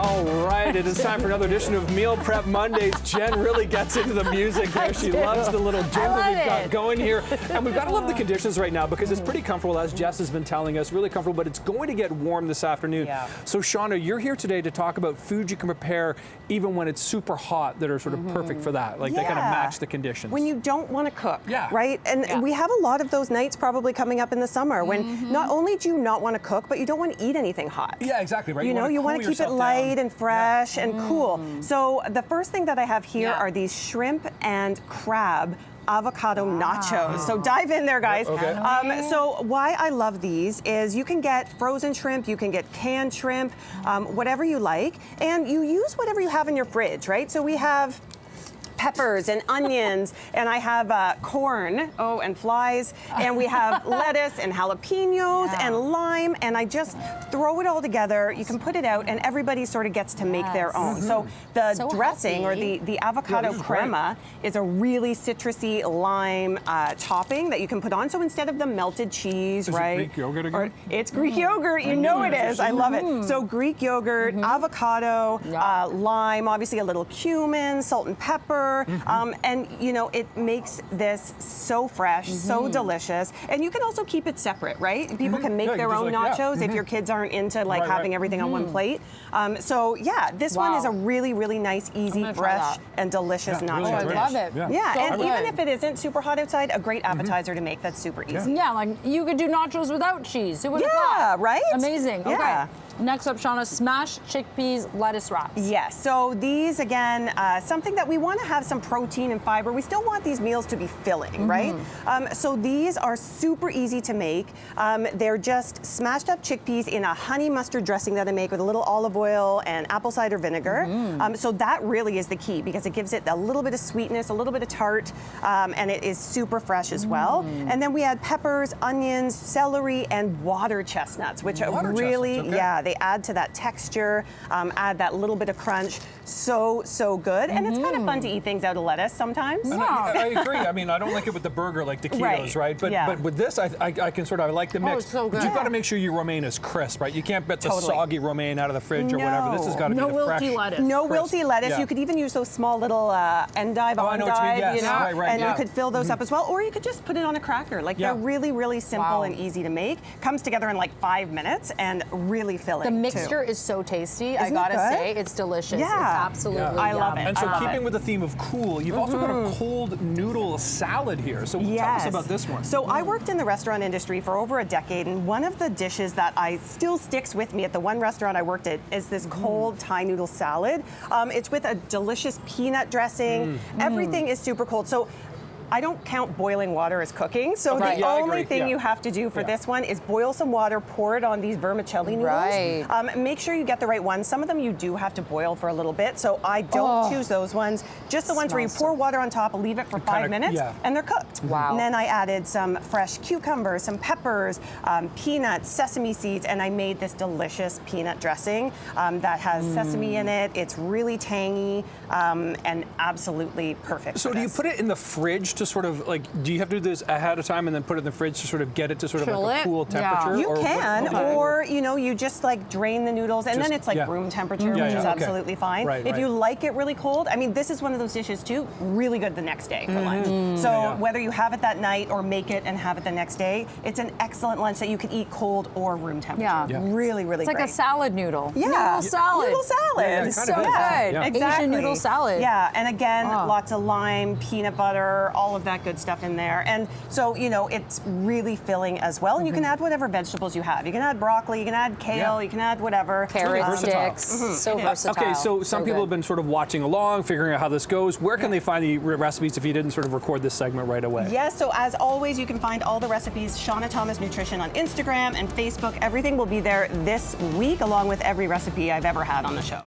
All right, it is time for another edition of Meal Prep Mondays. Jen really gets into the music here. She loves the little jingle we've got going here. And we've got to love the conditions right now because it's pretty comfortable, as Jess has been telling us, really comfortable, but it's going to get warm this afternoon. Yeah. So Seanna, you're here today to talk about food you can prepare even when it's super hot that are sort of perfect for that. Like they kind of match the conditions. When you don't want to cook, right? And we have a lot of those nights probably coming up in the summer when not only do you not want to cook, but you don't want to eat anything hot. Yeah, exactly, right? You know, you want to keep it light and fresh and cool. So the first thing that I have here are these shrimp and crab avocado nachos. So dive in there, guys. Okay. So why I love these is you can get frozen shrimp, you can get canned shrimp, whatever you like, and you use whatever you have in your fridge, right? So we have peppers and onions, and I have corn, and flies, and we have lettuce and jalapenos and lime, and I just throw it all together. You can put it out, and everybody sort of gets to make their own. So the dressing or the avocado crema is a really citrusy lime topping that you can put on. So instead of the melted cheese, is right? It Greek yogurt again? It's Greek yogurt. You know it is. I love it. So Greek yogurt, avocado, lime, obviously a little cumin, salt and pepper. And you know, it makes this so fresh, so delicious, and you can also keep it separate, right? People can make their own nachos if your kids aren't into like having everything on one plate. So yeah, this one is a really, really nice, easy, fresh, and delicious nacho I dish. love it. Yeah, and even if it isn't super hot outside, a great appetizer to make that's super easy. Yeah, like you could do nachos without cheese. Who would have thought? Yeah, right? Amazing. Yeah. Okay. Next up, Seanna, smashed chickpeas lettuce wraps. Yes, so these, again, something that we want to have some protein and fiber. We still want these meals to be filling, right? So these are super easy to make. They're just smashed up chickpeas in a honey mustard dressing that I make with a little olive oil and apple cider vinegar. So that really is the key because it gives it a little bit of sweetness, a little bit of tart, and it is super fresh as well. And then we add peppers, onions, celery, and water chestnuts, which are really, they add to that texture, add that little bit of crunch. So good. And it's kind of fun to eat things out of lettuce sometimes. I agree. I mean, I don't like it with the burger like taquitos, right? But with this, I can sort of, I like the mix. So good. But you've got to make sure your romaine is crisp, right? You can't get the soggy romaine out of the fridge or whatever. This has got to be the fresh. Lettuce. No wilty lettuce. You could even use those small little endive, endive, you know, and you could fill those up as well. Or you could just put it on a cracker. Like they're really, really simple and easy to make. Comes together in like 5 minutes and really filling. The mixture is so tasty. Isn't I gotta it say, it's delicious. Yeah. It's absolutely I love it. And so keeping with the theme of cool, you've also got a cold noodle salad here. So tell us about this one. So I worked in the restaurant industry for over a decade, and one of the dishes that I still sticks with me at the one restaurant I worked at is this cold Thai noodle salad. It's with a delicious peanut dressing. Everything is super cold. So I don't count boiling water as cooking, so the only thing you have to do for this one is boil some water, pour it on these vermicelli noodles. Make sure you get the right ones. Some of them you do have to boil for a little bit, so I don't choose those ones. Just the ones where you pour water on top, leave it for 5 minutes, and they're cooked. And then I added some fresh cucumbers, some peppers, peanuts, sesame seeds, and I made this delicious peanut dressing that has sesame in it. It's really tangy and absolutely perfect. So do you put it in the fridge to sort of like, do you have to do this ahead of time and then put it in the fridge to sort of get it to sort of like a cool temperature? You can, or you know, you just like drain the noodles and then it's like room temperature, which is absolutely fine. If you like it really cold, I mean, this is one of those dishes too, really good the next day for lunch. So whether you have it that night or make it and have it the next day, it's an excellent lunch that you can eat cold or room temperature. Really, really great. It's like a salad noodle. Noodle salad. Noodle salad. It's so good. Exactly. Asian noodle salad. Yeah, and again, lots of lime, peanut butter, all of that good stuff in there. And so, you know, it's really filling as well. And you can add whatever vegetables you have. You can add broccoli, you can add kale, you can add whatever. Carrot sticks. So versatile. Okay, so some people have been sort of watching along, figuring out how this goes. Where can they find the recipes if you didn't sort of record this segment right away? Yes, so as always, you can find all the recipes, Seanna Thomas Nutrition on Instagram and Facebook. Everything will be there this week, along with every recipe I've ever had on the show.